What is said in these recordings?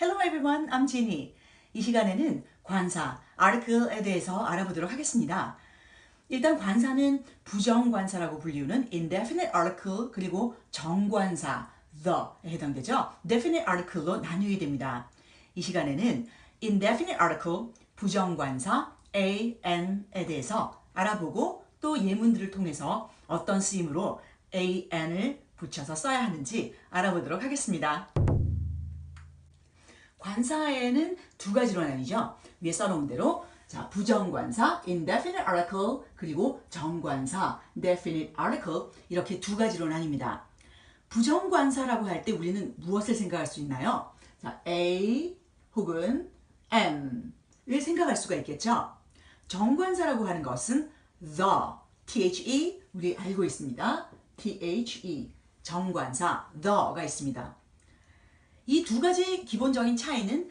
Hello everyone, I'm Ginny. 이 시간에는 관사, article에 대해서 알아보도록 하겠습니다. 일단 관사는 부정관사라고 불리우는 indefinite article 그리고 정관사, the에 해당되죠. definite article로 나뉘게 됩니다. 이 시간에는 indefinite article, 부정관사, an에 대해서 알아보고 또 예문들을 통해서 어떤 쓰임으로 an을 붙여서 써야 하는지 알아보도록 하겠습니다. 관사에는 두 가지로 나뉘죠. 위에 써놓은 대로 자, 부정관사, indefinite article, 그리고 정관사, definite article 이렇게 두 가지로 나뉩니다. 부정관사라고 할 때 우리는 무엇을 생각할 수 있나요? 자, A 혹은 M을 생각할 수가 있겠죠. 정관사라고 하는 것은 the, 우리 알고 있습니다. the, 정관사, the가 있습니다. 이 두 가지 기본적인 차이는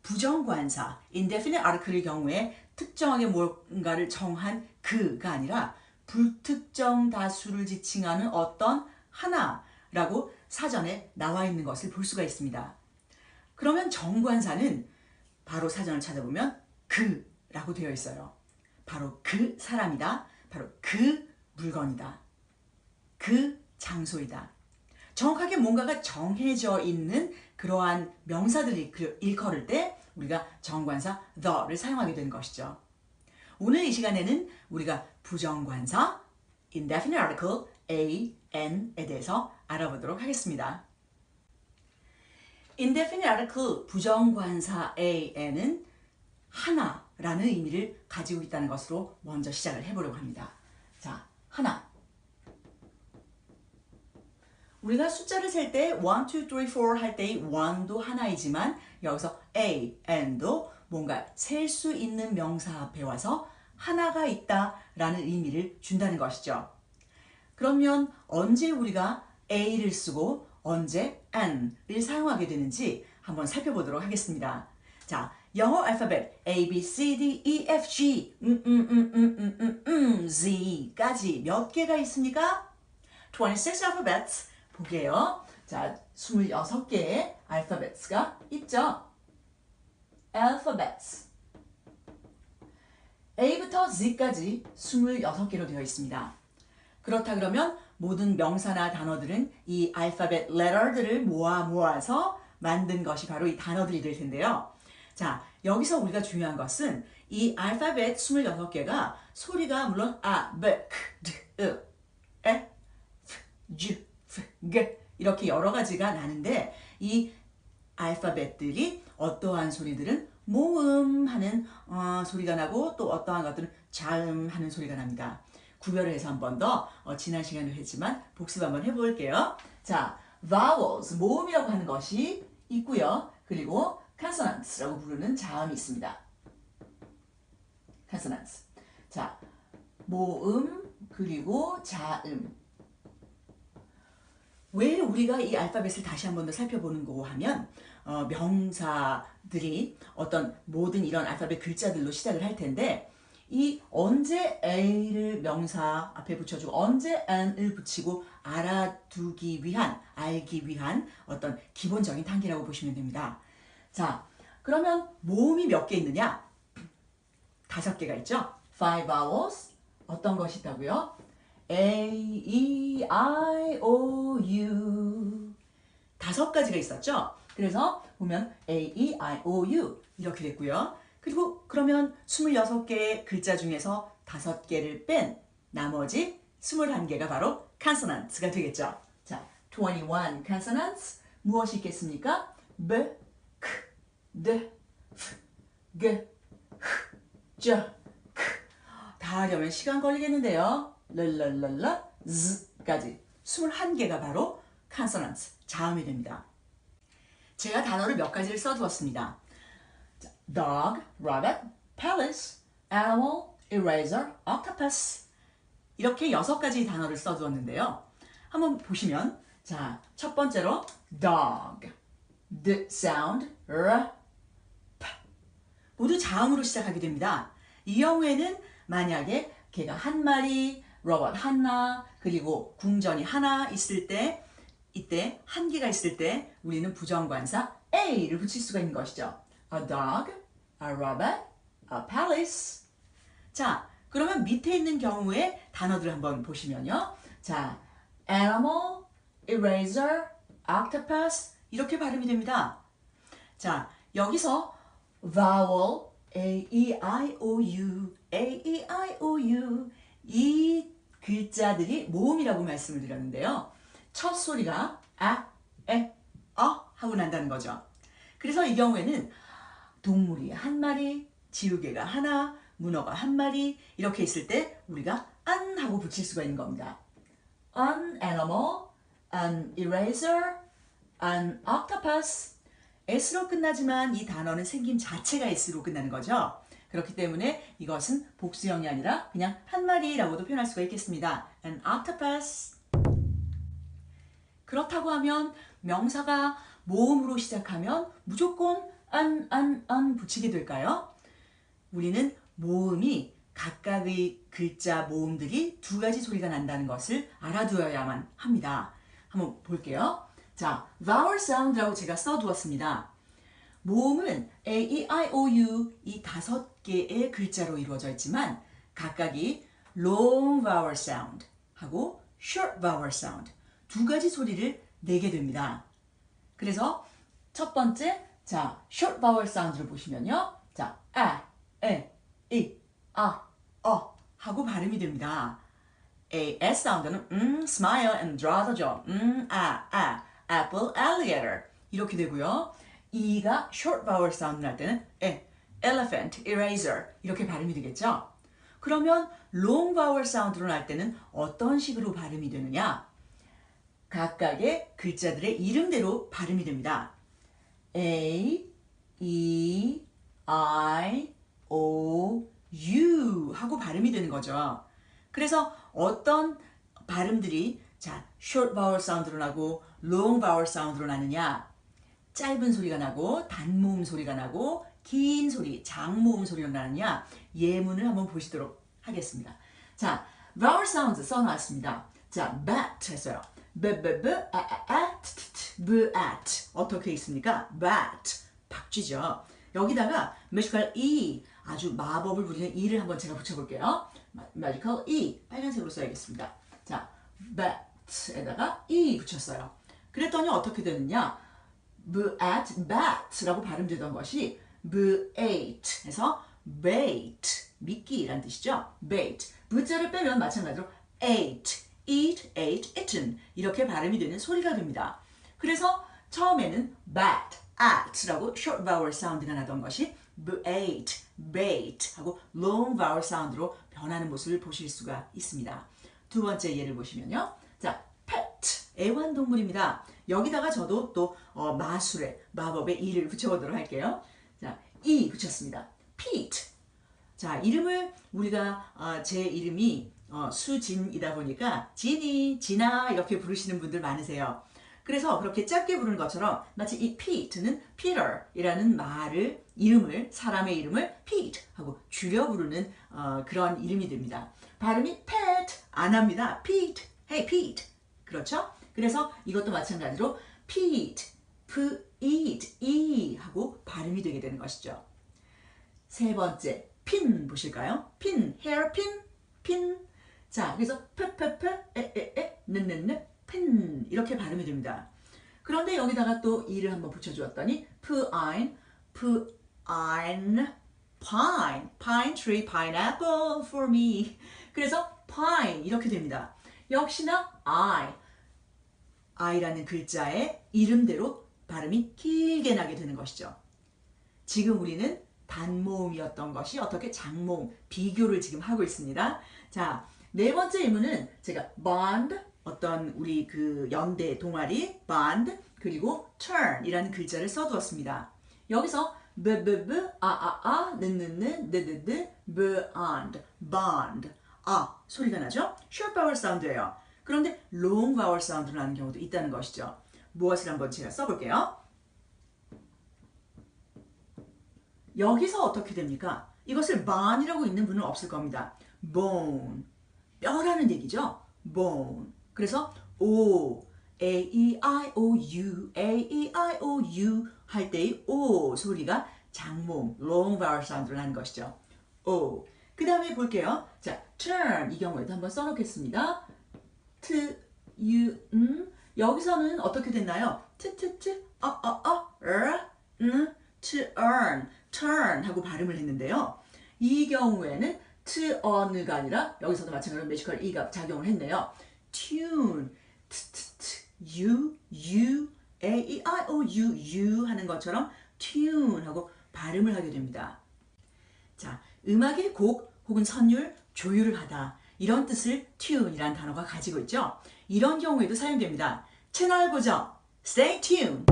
부정관사, indefinite article의 경우에 특정하게 뭔가를 정한 그가 아니라 불특정 다수를 지칭하는 어떤 하나라고 사전에 나와 있는 것을 볼 수가 있습니다. 그러면 정관사는 바로 사전을 찾아보면 그라고 되어 있어요. 바로 그 사람이다. 바로 그 물건이다. 그 장소이다. 정확하게 뭔가가 정해져 있는 그러한 명사들을 일컬을 때 우리가 정관사 the를 사용하게 되는 것이죠. 오늘 이 시간에는 우리가 부정관사 indefinite article an에 대해서 알아보도록 하겠습니다. indefinite article 부정관사 an은 하나라는 의미를 가지고 있다는 것으로 먼저 시작을 해보려고 합니다. 자, 하나. 우리가 숫자를 셀 때 1, 2, 3, 4 할 때의 1도 하나이지만 여기서 a, and도 뭔가 셀 수 있는 명사 앞에 와서 하나가 있다라는 의미를 준다는 것이죠. 그러면 언제 우리가 a를 쓰고 언제 and을 사용하게 되는지 한번 살펴보도록 하겠습니다. 자, 영어 알파벳 A, B, C, D, E, F, G, Z까지 몇 개가 있습니까? 26 alphabets. 보게요. 자, 26개의 alphabets가 있죠. alphabets. A부터 Z까지 26개로 되어 있습니다. 그렇다 그러면 모든 명사나 단어들은 이 알파벳 letter들을 모아서 만든 것이 바로 이 단어들이 될 텐데요. 자, 여기서 우리가 중요한 것은 이 알파벳 26개가 소리가 물론 A, B, K, D, E, F, G, 이렇게 여러 가지가 나는데 이 알파벳들이 어떠한 소리들은 모음하는 소리가 나고 또 어떠한 것들은 자음하는 소리가 납니다. 구별을 해서 한 번 더 지난 시간에 했지만 복습 한번 해볼게요. 자, vowels, 모음이라고 하는 것이 있고요. 그리고 consonants라고 부르는 자음이 있습니다. consonants. 자, 모음 그리고 자음. 왜 우리가 이 알파벳을 다시 한 번 더 살펴보는 거고 하면 명사들이 어떤 모든 이런 알파벳 글자들로 시작을 할 텐데 이 언제 A를 명사 앞에 붙여주고 언제 N을 붙이고 알아두기 위한 알기 위한 어떤 기본적인 단계라고 보시면 됩니다. 자, 그러면 모음이 몇 개 있느냐? 5개가 있죠. 5 vowels. 어떤 것이 있다고요? A, E, I, O, U 5가지가 있었죠. 그래서 보면 A, E, I, O, U 이렇게 됐고요. 그리고 그러면 26개의 글자 중에서 5개를 뺀 나머지 21개가 바로 consonants가 되겠죠. 자, 21 consonants 무엇이 있겠습니까? B, K, D, F, G, H, J, K 다 하려면 시간 걸리겠는데요. 랄랄랄라 z까지 21개가 바로 consonants, 자음이 됩니다. 제가 단어를 몇 가지를 써두었습니다. dog, rabbit, palace, animal, eraser, octopus 이렇게 6가지 단어를 써두었는데요. 한번 보시면 자, 첫 번째로 dog, d sound, r, p 모두 자음으로 시작하게 됩니다. 이 경우에는 만약에 개가 한 마리 로봇 하나 그리고 궁전이 하나 있을 때 이때 한 개가 있을 때 우리는 부정관사 a를 붙일 수가 있는 것이죠. A dog, a rabbit, a palace. 자, 그러면 밑에 있는 경우에 단어들 한번 보시면요. 자, animal, eraser, octopus 이렇게 발음이 됩니다. 자, 여기서 vowel, A-E-I-O-U, A-E-I-O-U 이 글자들이 모음이라고 말씀을 드렸는데요. 첫 소리가 아, 에, 하고 난다는 거죠. 그래서 이 경우에는 동물이 한 마리, 지우개가 하나, 문어가 한 마리 이렇게 있을 때 우리가 an 하고 붙일 수가 있는 겁니다. An animal, an eraser, an octopus. S로 끝나지만 이 단어는 생김 자체가 S로 끝나는 거죠. 그렇기 때문에 이것은 복수형이 아니라 그냥 한 마리라고도 표현할 수가 있겠습니다. An octopus. 그렇다고 하면 명사가 모음으로 시작하면 무조건 an 붙이게 될까요? 우리는 모음이 각각의 글자 모음들이 두 가지 소리가 난다는 것을 알아두어야만 합니다. 한번 볼게요. 자, vowel sound라고 제가 써두었습니다. 모음은 A, E, I, O, U 이 5개의 글자로 이루어져 있지만 각각이 long vowel sound 하고 short vowel sound 두 가지 소리를 내게 됩니다. 그래서 첫 번째, 자, short vowel sound를 보시면요. 자, 아, 에, 이, 아, 하고 발음이 됩니다. A, S 사운드는 smile and draw the jaw. apple, alligator 이렇게 되고요. E가 short vowel 사운드를 할 때는 elephant, eraser 이렇게 발음이 되겠죠. 그러면 long vowel 사운드를 할 때는 어떤 식으로 발음이 되느냐? 각각의 글자들의 이름대로 발음이 됩니다. A, E, I, O, U 하고 발음이 되는 거죠. 그래서 어떤 발음들이 자, short vowel 사운드로 나고 long vowel 사운드로 나느냐? 짧은 소리가 나고 단모음 소리가 나고 긴 소리, 장모음 소리가 나느냐? 예문을 한번 보시도록 하겠습니다. 자, vowel sounds 써놨습니다. 자, bat 했어요. bat 어떻게 있습니까? bat 박쥐죠. 여기다가 magical e 아주 마법을 부리는 e를 한번 제가 붙여볼게요. magical e 빨간색으로 써야겠습니다. 자, bat에다가 e 붙였어요. 그랬더니 어떻게 되느냐? bat라고 발음되던 것이 bat 해서 bait 미끼라는 뜻이죠. bait V자를 빼면 마찬가지로 ate, eat, ate, eaten 이렇게 발음이 되는 소리가 됩니다. 그래서 처음에는 bat, at라고 short vowel 사운드가 나던 것이 ate, bait 하고 long vowel 사운드로 변하는 모습을 보실 수가 있습니다. 두 번째 예를 보시면요. 자, pet, 애완동물입니다. 여기다가 저도 또 마술의 마법의 e를 붙여보도록 할게요. 자, e 붙였습니다. Pete. 자, 이름을 우리가 제 이름이 수진이다 보니까 진이, 진아 이렇게 부르시는 분들 많으세요. 그래서 그렇게 짧게 부르는 것처럼 마치 이 Pete는 Peter이라는 말을 이름을 사람의 이름을 Pete 하고 줄여 부르는 그런 이름이 됩니다. 발음이 Pet 안 합니다. Pete, hey Pete. 그렇죠? 그래서 이것도 마찬가지로 Pete, P-E-T, E 하고 발음이 되게 되는 것이죠. 세 번째, 핀 보실까요? 핀, hairpin, 핀. 자, 그래서 핀 이렇게 발음이 됩니다. 그런데 여기다가 또 e를 한번 붙여주었더니 pine tree, pineapple for me. 그래서 pine 이렇게 됩니다. 역시나 I라는 글자의 이름대로 발음이 길게 나게 되는 것이죠. 지금 우리는 단모음이었던 것이 어떻게 장모음, 비교를 지금 하고 있습니다. 자, 네 번째 예문은 제가 bond, 어떤 우리 그 연대 동아리 bond, 그리고 turn이라는 글자를 써두었습니다. 여기서 bond, 소리가 나죠? short vowel 사운드예요. 그런데 long vowel 사운드로 나는 경우도 있다는 것이죠. 무엇을 한번 제가 써볼게요. 여기서 어떻게 됩니까? 이것을 bone이라고 읽는 분은 없을 겁니다. bone, 뼈라는 얘기죠. bone. 그래서 O, A-E-I-O-U, A-E-I-O-U, 할 때의 오 소리가 장모음, long vowel 사운드를 하는 것이죠. 오. 그 다음에 볼게요. 자, turn 이 경우에도 한번 써놓겠습니다. t, u, 여기서는 어떻게 됐나요? t, t, t, to earn, turn 하고 발음을 했는데요. 이 경우에는 to earn가 아니라 여기서도 마찬가지로 매지컬 e가 작용을 했네요. tune, t, t, t, u, u, a, e, i, o, u, u 하는 것처럼 tune 하고 발음을 하게 됩니다. 자, 음악의 곡 혹은 선율, 조율을 하다 이런 뜻을 tune이라는 단어가 가지고 있죠. 이런 경우에도 사용됩니다. 채널 고정, stay tuned.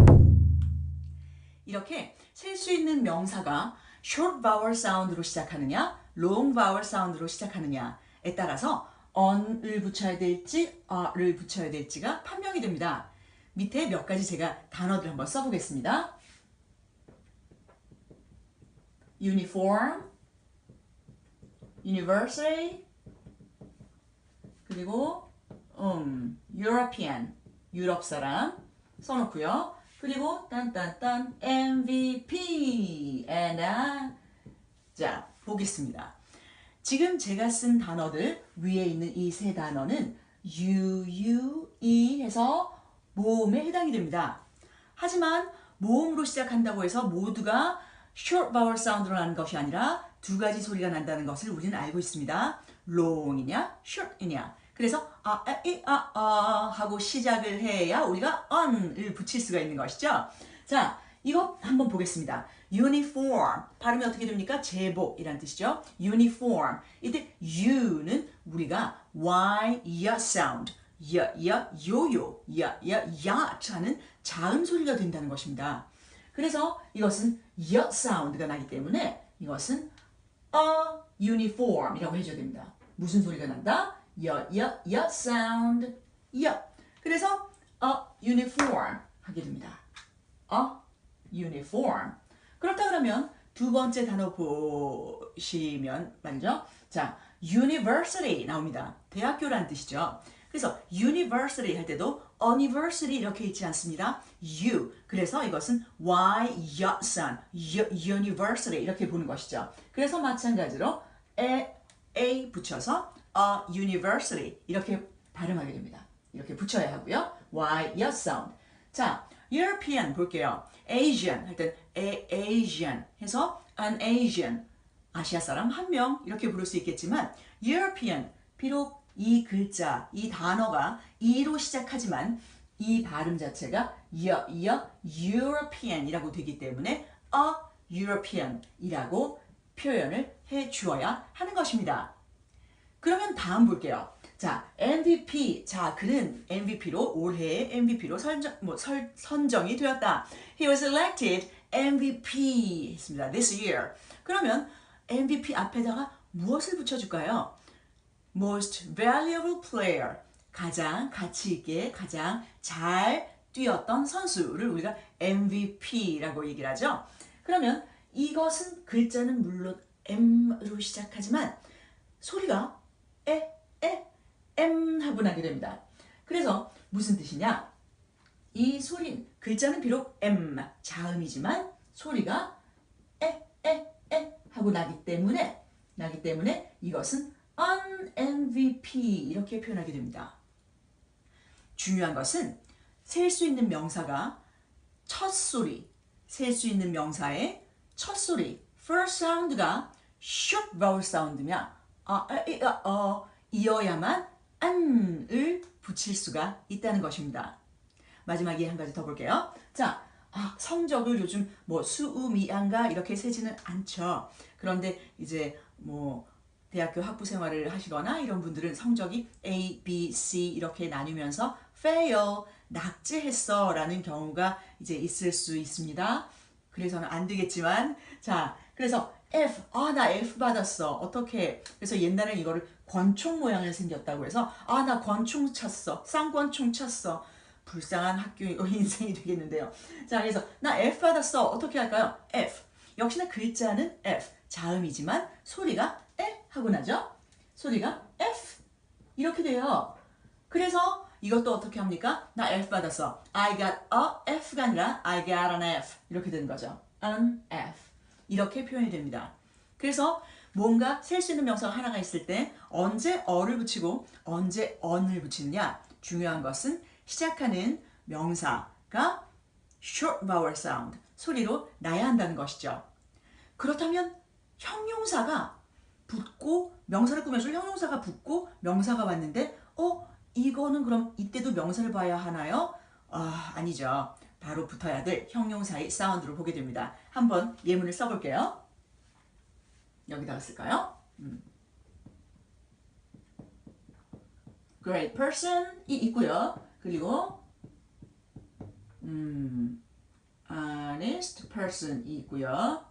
이렇게 셀 수 있는 명사가 short vowel 사운드로 시작하느냐, long vowel 사운드로 시작하느냐에 따라서 on을 붙여야 될지, a를 붙여야 될지가 판명이 됩니다. 밑에 몇 가지 제가 단어들 한번 써보겠습니다. uniform, university, 그리고 European, 유럽 사람 써놓고요. 그리고 딴딴딴 MVP, and 자 보겠습니다. 지금 제가 쓴 단어들 위에 있는 이 세 단어는 UUE 해서 모음에 해당이 됩니다. 하지만 모음으로 시작한다고 해서 모두가 short vowel 사운드로 나는 것이 아니라 두 가지 소리가 난다는 것을 우리는 알고 있습니다. long이냐, short이냐. 그래서 하고 시작을 해야 우리가 on을 붙일 수가 있는 것이죠. 자, 이거 한번 보겠습니다. uniform, 발음이 어떻게 됩니까? 제복이란 뜻이죠. uniform. 이때 U는 우리가 Y, 야 사운드, 요요, 야트 하는 자음 소리가 된다는 것입니다. 그래서 이것은 야 사운드가 나기 때문에 이것은 uniform이라고 해줘야 됩니다. 무슨 소리가 난다? 야 사운드, 야. 그래서 uniform 하게 됩니다. uniform. 그렇다 그러면 두 번째 단어 보시면 말이죠. 자, university 나옵니다. 대학교란 뜻이죠. 그래서 university 할 때도 university 이렇게 있지 않습니다. U. 그래서 이것은 Y, son, university 이렇게 보는 것이죠. 그래서 마찬가지로 A 붙여서 university 이렇게 발음하게 됩니다. 이렇게 붙여야 하고요. Y, sound. 자, European 볼게요. Asian 할 때 Asian 해서 an Asian 아시아 사람 한 명 이렇게 부를 수 있겠지만 European 비록 이 글자, 이 단어가 E로 시작하지만 이 발음 자체가 European이라고 되기 때문에 European이라고 표현을 해 주어야 하는 것입니다. 그러면 다음 볼게요. 자, MVP. 자, 그는 MVP로 올해의 MVP로 선정이 되었다. He was elected MVP 했습니다. This year. 그러면 MVP 앞에다가 무엇을 붙여줄까요? Most valuable player. 가장 가치 있게 가장 잘 뛰었던 선수를 우리가 MVP라고 얘기를 하죠. 그러면 이것은 글자는 물론 M으로 시작하지만 소리가 M 하고 나게 됩니다. 그래서 무슨 뜻이냐? 이 소리, 글자는 비록 M, 자음이지만 소리가 하고 나기 때문에 이것은 an MVP 이렇게 표현하게 됩니다. 중요한 것은 셀 수 있는 명사가 첫 소리, 셀 수 있는 명사의 첫 소리, first sound가 short vowel 사운드냐, 이어야만 an을 붙일 수가 있다는 것입니다. 마지막에 한 가지 더 볼게요. 자, 성적을 요즘 뭐 수우미안가 이렇게 세지는 않죠. 그런데 이제 뭐 대학교 학부 생활을 하시거나 이런 분들은 성적이 A, B, C 이렇게 나뉘면서 fail, 낙제했어 라는 경우가 이제 있을 수 있습니다. 그래서는 안 되겠지만 자, 그래서 F, 나 F 받았어. 어떻게? 그래서 옛날에 이거를 권총 모양을 생겼다고 해서 나 권총 쳤어. 쌍권총 쳤어. 불쌍한 학교 인생이 되겠는데요. 자, 그래서 나 F 받았어. 어떻게 할까요? F. 역시나 글자는 F. 자음이지만 소리가 에 하고 나죠. 소리가 F. 이렇게 돼요. 그래서 이것도 어떻게 합니까? 나 F 받았어. I got a F가 아니라 I got an F. 이렇게 되는 거죠. an F. 이렇게 표현이 됩니다. 그래서 뭔가 셀 수 있는 명사가 하나가 있을 때 언제 어를 붙이고 언제 on을 붙이느냐. 중요한 것은 시작하는 명사가 short vowel sound, 소리로 나야 한다는 것이죠. 그렇다면 형용사가 붙고 명사를 꾸며줄 형용사가 붙고 명사가 왔는데 이거는 그럼 이때도 명사를 봐야 하나요? 아니죠. 바로 붙어야 될 형용사의 사운드를 보게 됩니다. 한번 예문을 써볼게요. 여기다가 쓸까요? Great person이 있고요. 그리고 honest person이 있고요.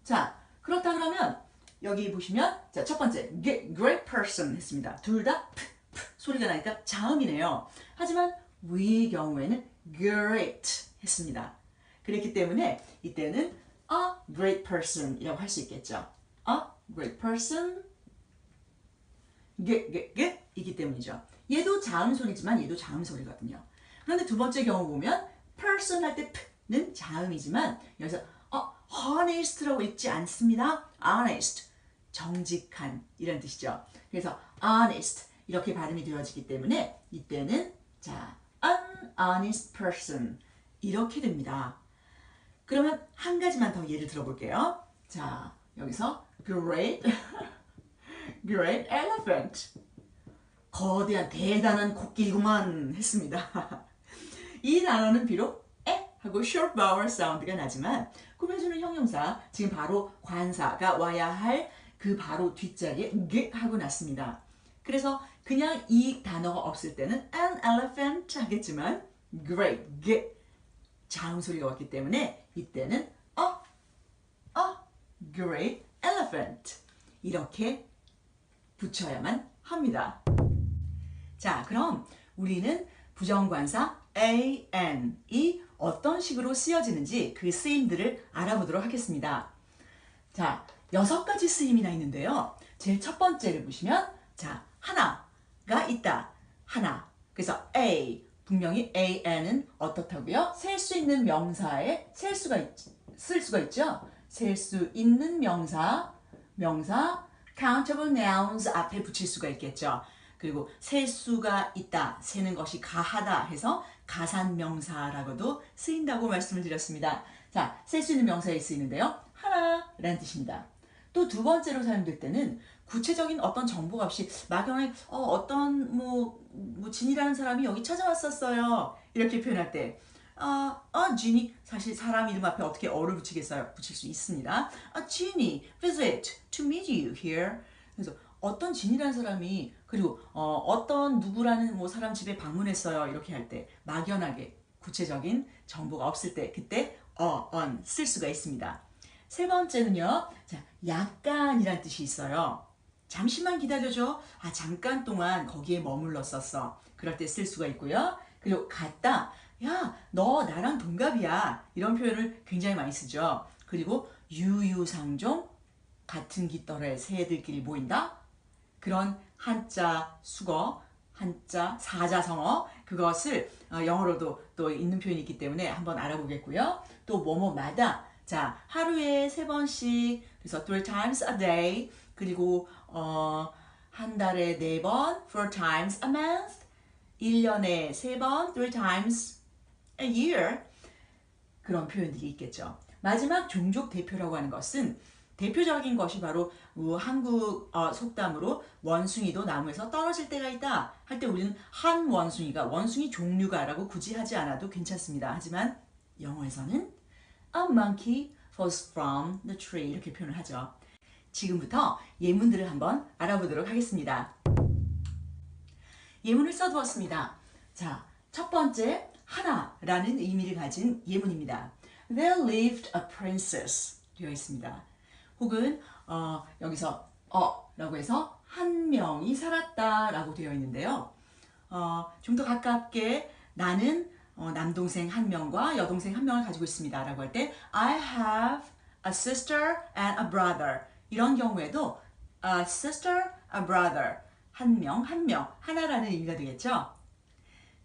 자, 그렇다 그러면 여기 보시면 자, 첫 번째 great person 했습니다. 둘 다 소리가 나니까 자음이네요. 하지만 위의 경우에는 great 했습니다. 그렇기 때문에 이때는 a great person이라고 할 수 있겠죠. a great person 이기 때문이죠. 얘도 자음 소리지만 얘도 자음 소리거든요. 그런데 두 번째 경우 보면 person 할 때 p는 자음이지만 여기서 honest라고 읽지 않습니다. honest, 정직한 이런 뜻이죠. 그래서 honest 이렇게 발음이 되어지기 때문에 이때는 자, an honest person 이렇게 됩니다. 그러면 한 가지만 더 예를 들어볼게요. 자, 여기서 great great elephant 거대한 대단한 코끼리구만 했습니다. 이 단어는 비록 에 하고 short vowel 사운드가 나지만 꾸며주는 형용사 지금 바로 관사가 와야 할 그 바로 뒷자리에 게 하고 났습니다. 그래서 그냥 이 단어가 없을 때는 an elephant 하겠지만 great 게 자음 소리가 왔기 때문에 이때는 a great elephant 이렇게 붙여야만 합니다. 자, 그럼 우리는 부정관사 an이 어떤 식으로 쓰여지는지 그 쓰임들을 알아보도록 하겠습니다. 자, 6가지 쓰임이나 있는데요. 제일 첫 번째를 보시면 자, 하나가 있다. 하나. 그래서 a 분명히 an은 어떻다고요? 셀 수 있는 명사에 쓸 수가 있죠. 셀 수 있는 명사 countable nouns 앞에 붙일 수가 있겠죠. 그리고 셀 수가 있다, 세는 것이 가하다 해서 가산명사라고도 쓰인다고 말씀을 드렸습니다. 자, 셀 수 있는 명사에 쓰이는데요. 하나라는 뜻입니다. 또 두 번째로 사용될 때는 구체적인 어떤 정보가 없이 막연하게 어떤 진이라는 사람이 여기 찾아왔었어요. 이렇게 표현할 때 진이 사실 사람 이름 앞에 어떻게 어를 붙이겠어요? 붙일 수 있습니다. 진이 visit to meet you here. 그래서 어떤 진이라는 사람이 그리고 어떤 누구라는 사람 집에 방문했어요. 이렇게 할 때 막연하게 구체적인 정보가 없을 때 그때 on 쓸 수가 있습니다. 세 번째는요. 자, 약간이란 뜻이 있어요. 잠시만 기다려줘. 잠깐 동안 거기에 머물렀었어. 그럴 때 쓸 수가 있고요. 그리고 같다. 야, 너 나랑 동갑이야. 이런 표현을 굉장히 많이 쓰죠. 그리고 유유상종 같은 깃털에 새들끼리 모인다. 그런 한자 수거, 한자 사자성어 그것을 영어로도 또 있는 표현이 있기 때문에 한번 알아보겠고요. 또 뭐뭐마다 자 하루에 3번씩 그래서 3 times a day 그리고 한 달에 4번 4 times a month 1년에 3번 3 times a year 그런 표현들이 있겠죠. 마지막 종족 대표라고 하는 것은 대표적인 것이 바로 한국 속담으로 원숭이도 나무에서 떨어질 때가 있다 할 때 우리는 한 원숭이가 원숭이 종류가 라고 굳이 하지 않아도 괜찮습니다. 하지만 영어에서는 A monkey falls from the tree 이렇게 표현을 하죠. 지금부터 예문들을 한번 알아보도록 하겠습니다. 예문을 써두었습니다. 자, 첫 번째 하나라는 의미를 가진 예문입니다. There lived a princess 되어 있습니다. 혹은 여기서 라고 해서 한 명이 살았다 라고 되어 있는데요. 좀 더 가깝게 나는 남동생 한 명과 여동생 한 명을 가지고 있습니다 라고 할 때 I have a sister and a brother 이런 경우에도 a sister, a brother 한 명, 하나라는 의미가 되겠죠.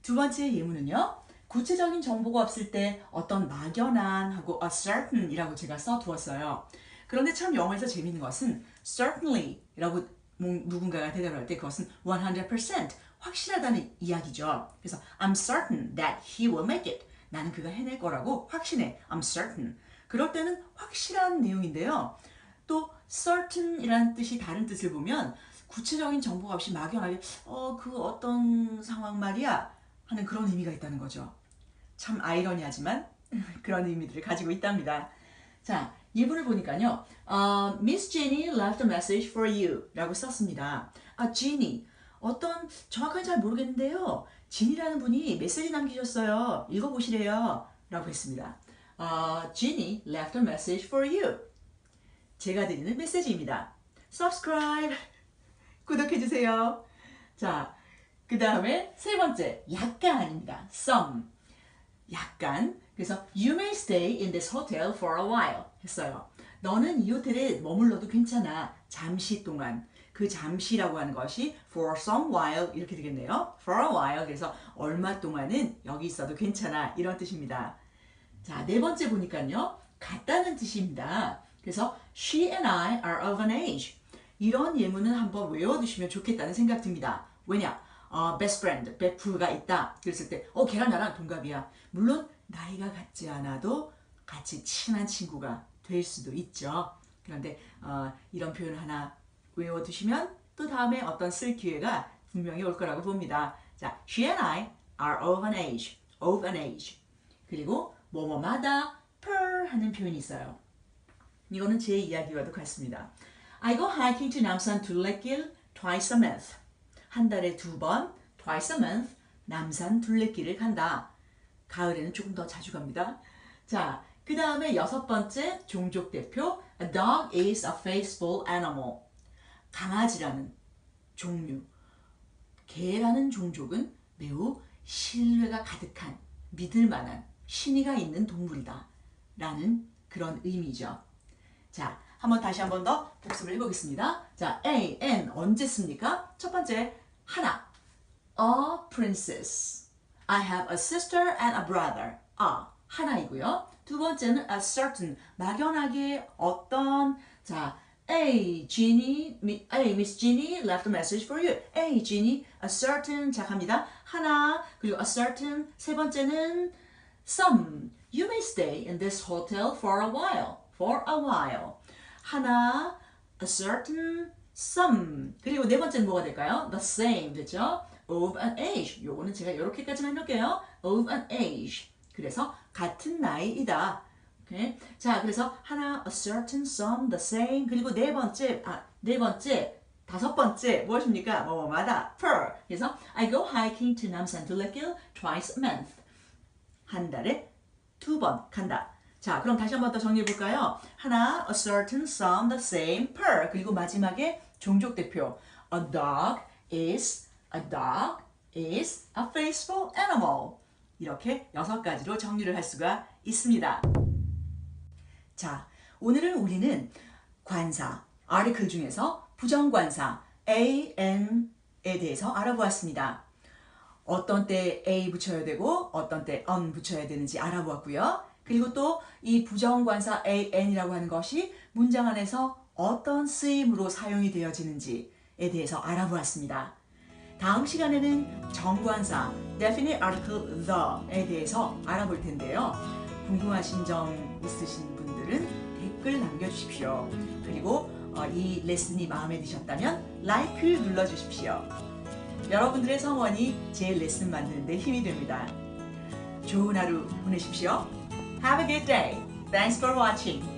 두 번째 예문은요. 구체적인 정보가 없을 때 어떤 막연한 하고 a certain 이라고 제가 써두었어요. 그런데 참 영어에서 재밌는 것은 certainly 라고 누군가가 대답을 할 때 그것은 100% 확실하다는 이야기죠. 그래서 I'm certain that he will make it. 나는 그가 해낼 거라고 확신해. I'm certain. 그럴 때는 확실한 내용인데요. 또 certain이라는 뜻이 다른 뜻을 보면 구체적인 정보가 없이 막연하게 그 어떤 상황 말이야 하는 그런 의미가 있다는 거죠. 참 아이러니하지만 그런 의미들을 가지고 있답니다. 자, 예문을 보니까요. Miss Jenny left a message for you 라고 썼습니다. Jenny, 어떤 정확하게 잘 모르겠는데요. 진이라는 분이 메시지 남기셨어요. 읽어보시래요. 라고 했습니다. Jenny left a message for you. 제가 드리는 메시지입니다. Subscribe, 구독해주세요. 자, 그 다음에 세 번째, 약간입니다. Some, 약간. 그래서 You may stay in this hotel for a while 했어요. 너는 이 호텔에 머물러도 괜찮아. 잠시 동안. 그 잠시라고 하는 것이 for some while 이렇게 되겠네요. For a while. 그래서 얼마 동안은 여기 있어도 괜찮아. 이런 뜻입니다. 자, 네 번째 보니까요. 같다는 뜻입니다. 그래서 She and I are of an age. 이런 예문은 한번 외워두시면 좋겠다는 생각 듭니다. 왜냐? best friend, 베프가 있다. 그랬을 때, 걔랑 나랑 동갑이야. 물론 나이가 같지 않아도 같이 친한 친구가 될 수도 있죠. 그런데 이런 표현 하나 외워두시면 또 다음에 어떤 쓸 기회가 분명히 올 거라고 봅니다. 자, she and I are of an age, of an age. 그리고 뭐뭐마다 per 하는 표현이 있어요. 이거는 제 이야기와도 같습니다. I go hiking to 남산 둘레길 twice a month. 한 달에 2번, twice a month, 남산 둘레길을 간다. 가을에는 조금 더 자주 갑니다. 자, 그 다음에 여섯 번째 종족 대표, A dog is a faithful animal. 강아지라는 종류, 개라는 종족은 매우 신뢰가 가득한, 믿을 만한, 신의가 있는 동물이다. 라는 그런 의미죠. 자, 다시 한 번 더 복습을 해보겠습니다. 자, A, N 언제 씁니까? 첫 번째, 하나. A princess. I have a sister and a brother. 하나이고요. 두 번째는 a certain. 막연하게 어떤. 자, Miss Jenny left a message for you. Jenny, a certain. 자, 갑니다. 하나, 그리고 a certain. 세 번째는 some. You may stay in this hotel for a while. For a while. 하나, a certain, some. 그리고 네 번째는 뭐가 될까요? The same, 됐죠? Of an age. 요거는 제가 이렇게까지만 해놓을게요. Of an age. 그래서 같은 나이이다. 오케이? 자, 그래서 하나, a certain, some, the same. 그리고 네 번째, 다섯 번째 무엇입니까? 뭐뭐마다 per. 그래서 I go hiking to 남산 둘레길 twice a month. 한 달에 2번 간다. 자, 그럼 다시 한 번 더 정리해 볼까요? 하나, a certain, some, the same, per. 그리고 마지막에 종족 대표. A dog is a faithful animal. 이렇게 6가지로 정리를 할 수가 있습니다. 자, 오늘은 우리는 관사, article 중에서 부정관사, an에 대해서 알아보았습니다. 어떤 때 a 붙여야 되고 어떤 때 on 붙여야 되는지 알아보았고요. 그리고 또 이 부정관사 an이라고 하는 것이 문장 안에서 어떤 쓰임으로 사용이 되어지는지에 대해서 알아보았습니다. 다음 시간에는 정관사 definite article the에 대해서 알아볼 텐데요. 궁금하신 점 있으신 분들은 댓글 남겨주십시오. 그리고 이 레슨이 마음에 드셨다면 like 눌러주십시오. 여러분들의 성원이 제 레슨 만드는 데 힘이 됩니다. 좋은 하루 보내십시오. Have a good day. Thanks for watching.